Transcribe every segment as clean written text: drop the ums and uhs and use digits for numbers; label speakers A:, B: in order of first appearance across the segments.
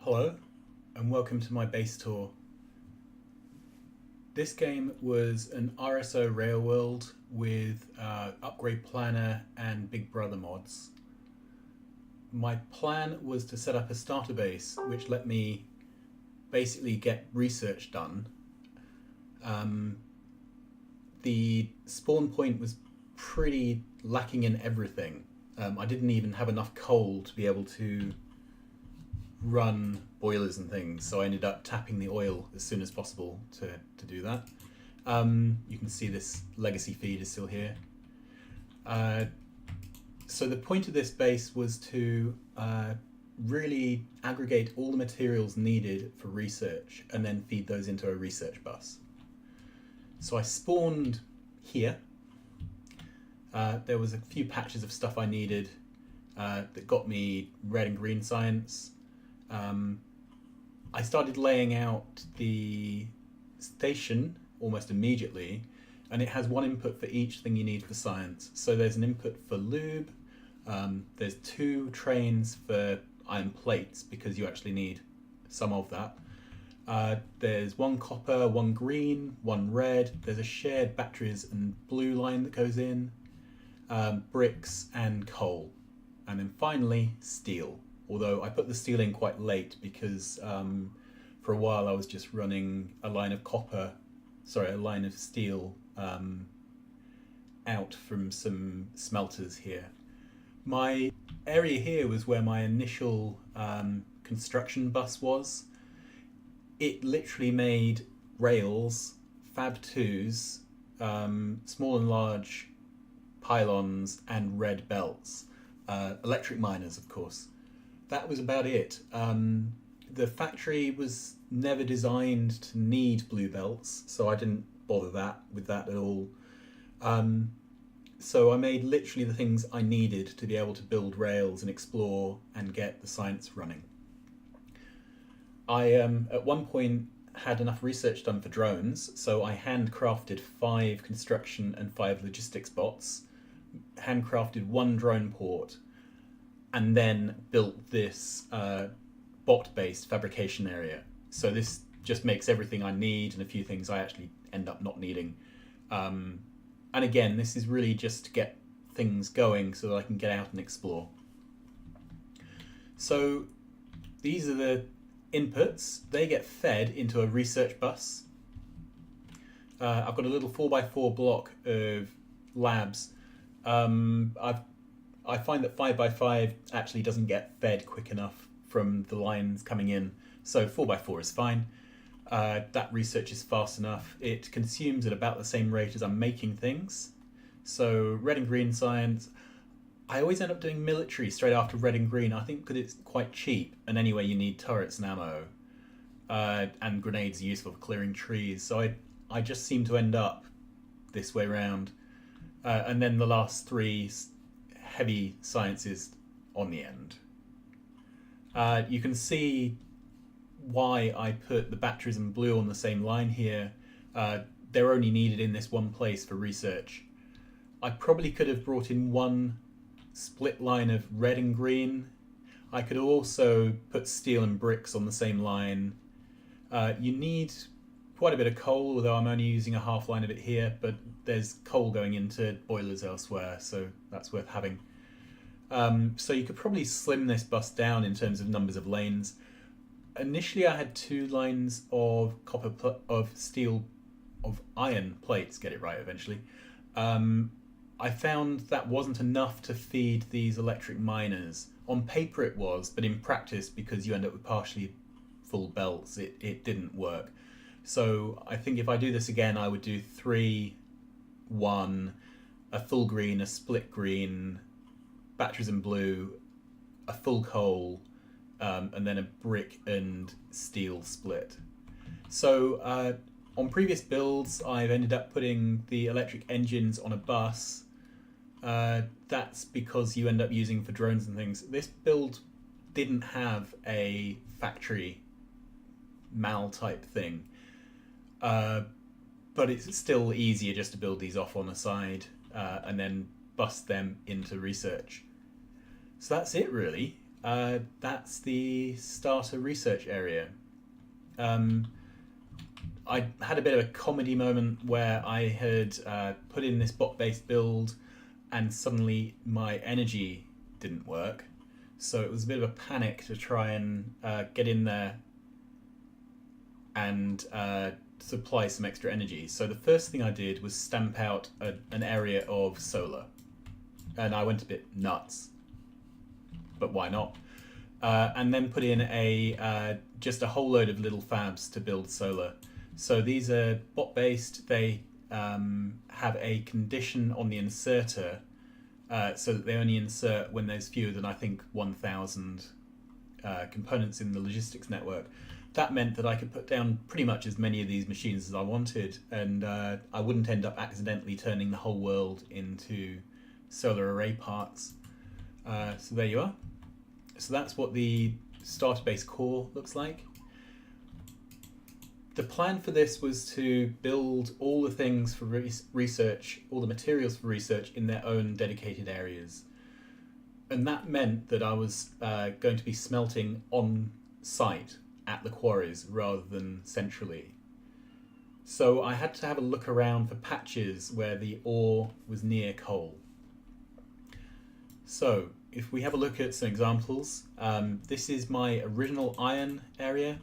A: Hello and welcome to my base tour. This game was an RSO railworld with upgrade planner and Big Brother mods. My plan was to set up a starter base which let me basically get research done. The spawn point was pretty lacking in everything. I didn't even have enough coal to be able to run boilers and things, so I ended up tapping the oil as soon as possible to do that. You can see this legacy feed is still here. So the point of this base was to really aggregate all the materials needed for research and then feed those into a research bus. So I spawned here. There was a few patches of stuff I needed that got me red and green science. I started laying out the station almost immediately, and it has one input for each thing you need for science. So there's an input for lube, there's 2 trains for iron plates because you actually need some of that. There's 1 copper, 1 green, 1 red. There's a shared batteries and blue line that goes in, bricks and coal, and then finally steel. Although I put the steel in quite late because for a while I was just running a line of steel out from some smelters here. My area here was where my initial construction bus was. It literally made rails, Fab 2s, small and large pylons and red belts. Electric miners, of course. That was about it. The factory was never designed to need blue belts, so I didn't bother with that at all. So I made literally the things I needed to be able to build rails and explore and get the science running. I at one point had enough research done for drones, so I handcrafted 5 construction and 5 logistics bots, handcrafted 1 drone port, and then built this bot-based fabrication area. So this just makes everything I need and a few things I actually end up not needing. And again, this is really just to get things going so that I can get out and explore. So these are the inputs. They get fed into a research bus. I've got a little 4x4 block of labs. I find that 5x5 actually doesn't get fed quick enough from the lines coming in, so 4x4 is fine. That research is fast enough. It consumes at about the same rate as I'm making things. So red and green science, I always end up doing military straight after red and green, I think because it's quite cheap, and anyway you need turrets and ammo, and grenades are useful for clearing trees, so I just seem to end up this way round. And then the last 3 heavy sciences on the end. You can see why I put the batteries and blue on the same line here. They're only needed in this one place for research. I probably could have brought in 1 split line of red and green. I could also put steel and bricks on the same line. You need quite a bit of coal, although I'm only using a half line of it here, but there's coal going into boilers elsewhere, so that's worth having. So you could probably slim this bus down in terms of numbers of lanes. Initially I had 2 lines of iron plates, get it right eventually. I found that wasn't enough to feed these electric miners. On paper it was, but in practice, because you end up with partially full belts, it didn't work. So I think if I do this again, I would do 3, 1, a full green, a split green, batteries and blue, a full coal, and then a brick and steel split. So on previous builds, I've ended up putting the electric engines on a bus. That's because you end up using for drones and things. This build didn't have a factory mal type thing. But it's still easier just to build these off on the side and then bust them into research. So that's it really. that's the starter research area. Um, I had a bit of a comedy moment where I had put in this bot-based build and suddenly my energy didn't work. So it was a bit of a panic to try and get in there and supply some extra energy. So the first thing I did was stamp out an area of solar. And I went a bit nuts. But why not? And then put in just a whole load of little fabs to build solar. So these are bot-based. They have a condition on the inserter so that they only insert when there's fewer than, I think, 1,000 components in the logistics network. That meant that I could put down pretty much as many of these machines as I wanted, and I wouldn't end up accidentally turning the whole world into solar array parts. So there you are. So that's what the starter base core looks like. The plan for this was to build all the things for research, all the materials for research in their own dedicated areas. And that meant that I was going to be smelting on site at the quarries rather than centrally. So I had to have a look around for patches where the ore was near coal. So if we have a look at some examples, this is my original iron area.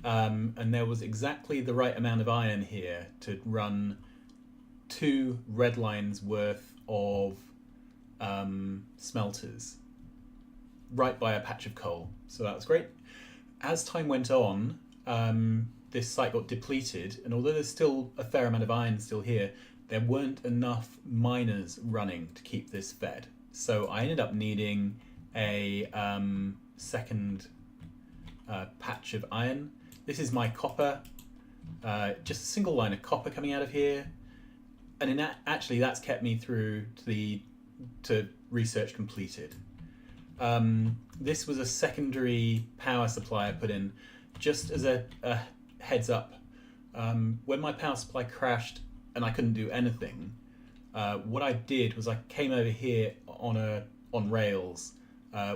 A: And there was exactly the right amount of iron here to run 2 red lines worth of smelters right by a patch of coal. So that was great. As time went on, this site got depleted, and although there's still a fair amount of iron still here, there weren't enough miners running to keep this fed. So I ended up needing a second patch of iron. This is my copper, just a single line of copper coming out of here, and actually that's kept me through to research completed. This was a secondary power supply I put in, just as a heads up. When my power supply crashed and I couldn't do anything, what I did was I came over here on rails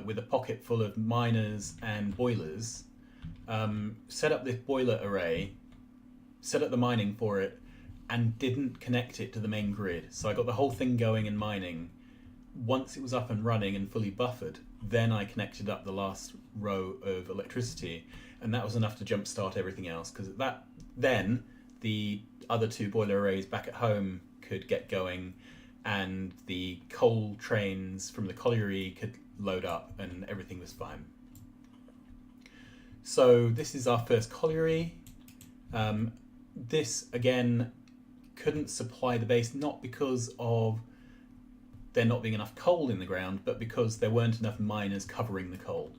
A: with a pocket full of miners and boilers. Set up this boiler array, set up the mining for it, and didn't connect it to the main grid. So I got the whole thing going and mining. Once it was up and running and fully buffered, then I connected up the last row of electricity, and that was enough to jumpstart everything else, because then the other 2 boiler arrays back at home could get going, and the coal trains from the colliery could load up, and everything was fine. So this is our first colliery. This, again, couldn't supply the base, not because of there not being enough coal in the ground, but because there weren't enough miners covering the coal.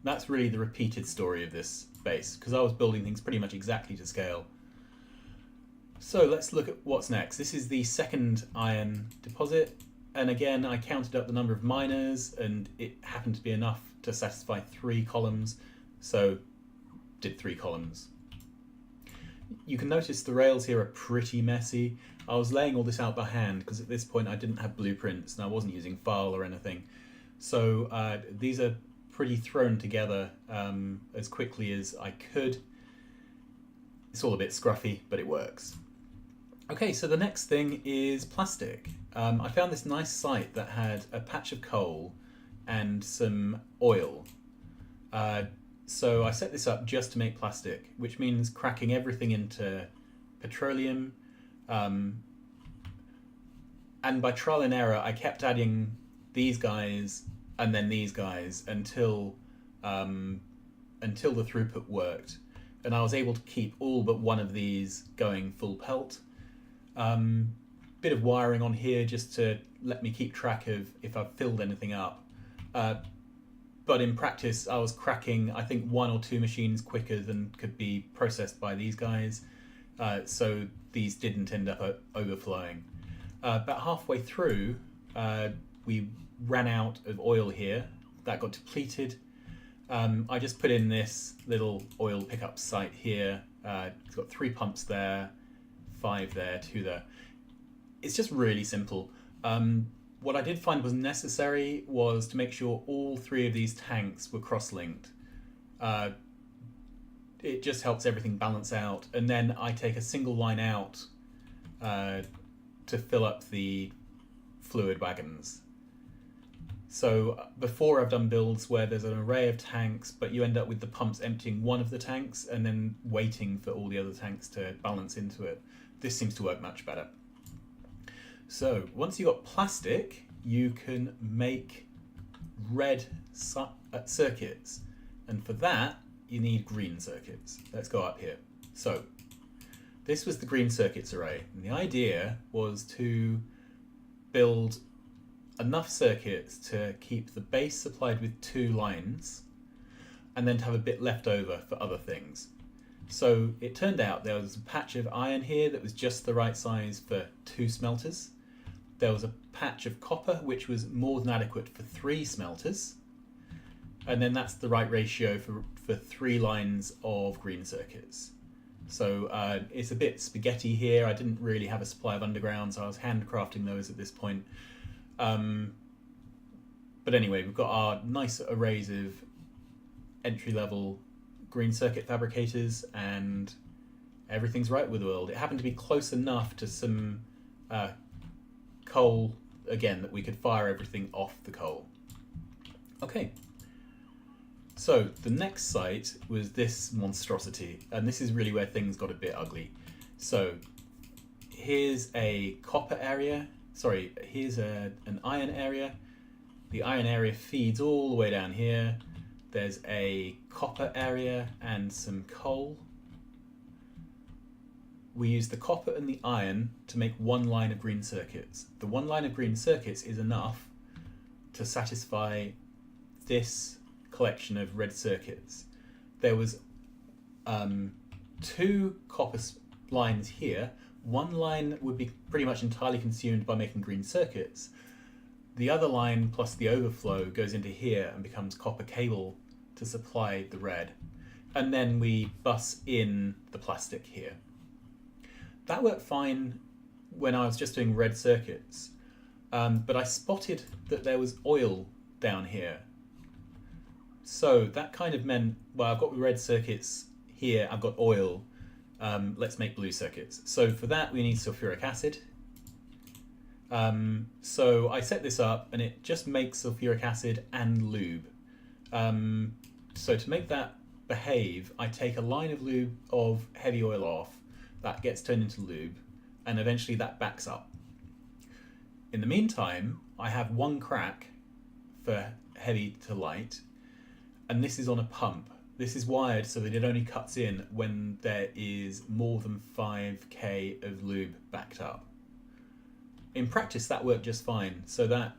A: That's really the repeated story of this base, because I was building things pretty much exactly to scale. So let's look at what's next. This is the second iron deposit, and again I counted up the number of miners, and it happened to be enough to satisfy 3 columns, so did 3 columns. You can notice the rails here are pretty messy. I was laying all this out by hand because at this point I didn't have blueprints and I wasn't using file or anything. So these are pretty thrown together as quickly as I could. It's all a bit scruffy, but it works. Okay, so the next thing is plastic. I found this nice site that had a patch of coal and some oil. So I set this up just to make plastic, which means cracking everything into petroleum. And by trial and error, I kept adding these guys and then these guys until the throughput worked. And I was able to keep all but one of these going full pelt. Bit of wiring on here just to let me keep track of if I've filled anything up. But in practice, I was cracking, I think, 1 or 2 machines quicker than could be processed by these guys. So these didn't end up overflowing. About halfway through, we ran out of oil here. That got depleted. I just put in this little oil pickup site here. It's got 3 pumps there, 5 there, 2 there. It's just really simple. What I did find was necessary was to make sure all three of these tanks were cross-linked. Uh, it just helps everything balance out. And then I take a single line out to fill up the fluid wagons. So before I've done builds where there's an array of tanks, but you end up with the pumps emptying one of the tanks and then waiting for all the other tanks to balance into it. This seems to work much better. So once you've got plastic, you can make red circuits. And for that, you need green circuits. Let's go up here. So this was the green circuits array. And the idea was to build enough circuits to keep the base supplied with 2 lines and then to have a bit left over for other things. So it turned out there was a patch of iron here that was just the right size for 2 smelters. There was a patch of copper which was more than adequate for 3 smelters. And then that's the right ratio for 3 lines of green circuits. So it's a bit spaghetti here. I didn't really have a supply of underground, so I was handcrafting those at this point. But anyway, we've got our nice arrays of entry-level green circuit fabricators, and everything's right with the world. It happened to be close enough to some coal, again, that we could fire everything off the coal. Okay. So the next site was this monstrosity, and this is really where things got a bit ugly. So here's a copper area. Sorry, here's an iron area. The iron area feeds all the way down here. There's a copper area and some coal. We use the copper and the iron to make 1 line of green circuits. The 1 line of green circuits is enough to satisfy this collection of red circuits. There was 2 copper lines here. 1 line would be pretty much entirely consumed by making green circuits. The other line plus the overflow goes into here and becomes copper cable to supply the red. And then we bus in the plastic here. That worked fine when I was just doing red circuits. But I spotted that there was oil down here. So that kind of meant, well, I've got red circuits here, I've got oil. Let's make blue circuits. So for that we need sulfuric acid. So I set this up and it just makes sulfuric acid and lube. So to make that behave, I take a line of lube of heavy oil off, that gets turned into lube, and eventually that backs up. In the meantime, I have 1 crack for heavy to light, and this is on a pump. This is wired so that it only cuts in when there is more than 5k of lube backed up. In practice, that worked just fine. So that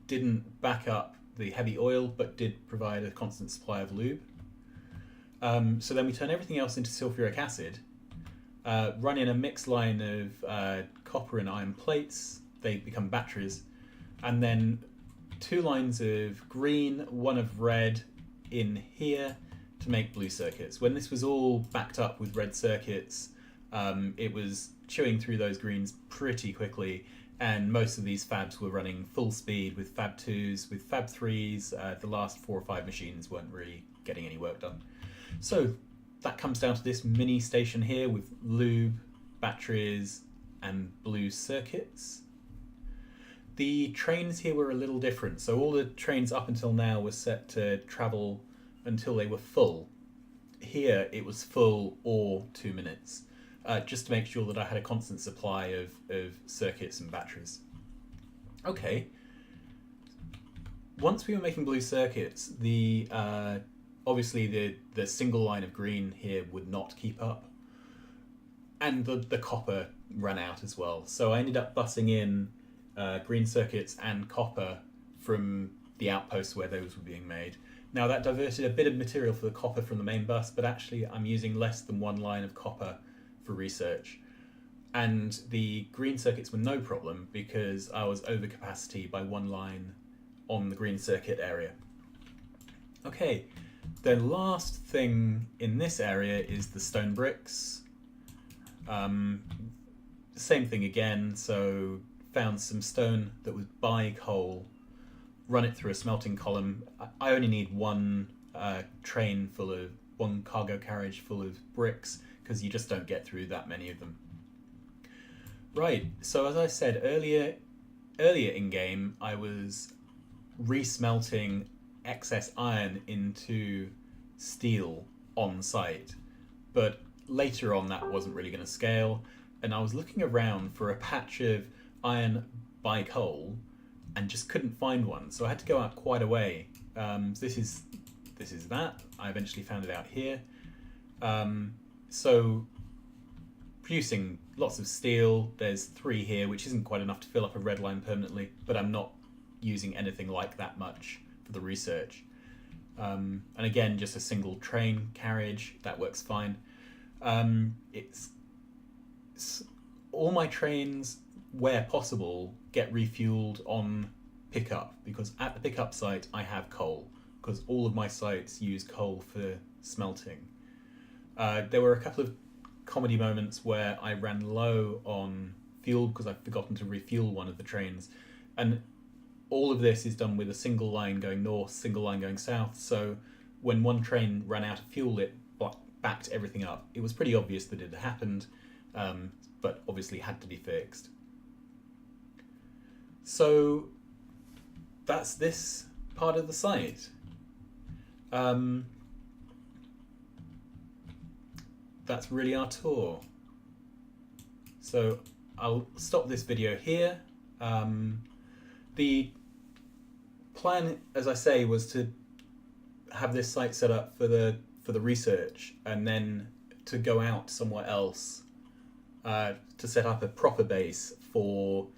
A: didn't back up the heavy oil, but did provide a constant supply of lube. So then we turn everything else into sulfuric acid, run in a mixed line of copper and iron plates. They become batteries. And then 2 lines of green, 1 of red, in here to make blue circuits. When this was all backed up with red circuits, it was chewing through those greens pretty quickly, and most of these fabs were running full speed with Fab 2s, with Fab 3s. The last 4 or 5 machines weren't really getting any work done. So that comes down to this mini station here with lube, batteries, and blue circuits. The trains here were a little different. So all the trains up until now were set to travel until they were full. Here it was full or 2 minutes, just to make sure that I had a constant supply of circuits and batteries. Okay. Once we were making blue circuits, obviously the single line of green here would not keep up, and the copper ran out as well. So I ended up busing in green circuits and copper from the outposts where those were being made. Now that diverted a bit of material for the copper from the main bus, but actually I'm using less than 1 line of copper for research. And the green circuits were no problem because I was over capacity by 1 line on the green circuit area. Okay, the last thing in this area is the stone bricks. Same thing again, so found some stone that was by coal, run it through a smelting column. I only need one one cargo carriage full of bricks, because you just don't get through that many of them. Right, so as I said earlier in game, I was resmelting excess iron into steel on site, but later on that wasn't really going to scale, and I was looking around for a patch of iron by coal and just couldn't find one, so I had to go out quite a way. This is that. I eventually found it out here. So producing lots of steel. There's 3 here, which isn't quite enough to fill up a red line permanently, but I'm not using anything like that much for the research. And again, just a single train carriage, that works fine. It's all my trains, where possible, get refueled on pickup, because at the pickup site I have coal, because all of my sites use coal for smelting. There were a couple of comedy moments where I ran low on fuel because I'd forgotten to refuel one of the trains, and all of this is done with a single line going north, single line going south, so when one train ran out of fuel it backed everything up. It was pretty obvious that it had happened, but obviously had to be fixed. So that's this part of the site. That's really our tour. So I'll stop this video here. The plan, as I say, was to have this site set up for the research, and then to go out somewhere else to set up a proper base for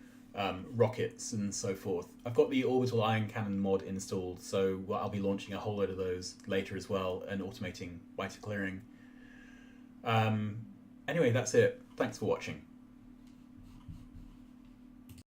A: rockets and so forth. I've got the orbital ion cannon mod installed, so I'll be launching a whole load of those later as well, and automating white clearing. Anyway, that's it. Thanks for watching.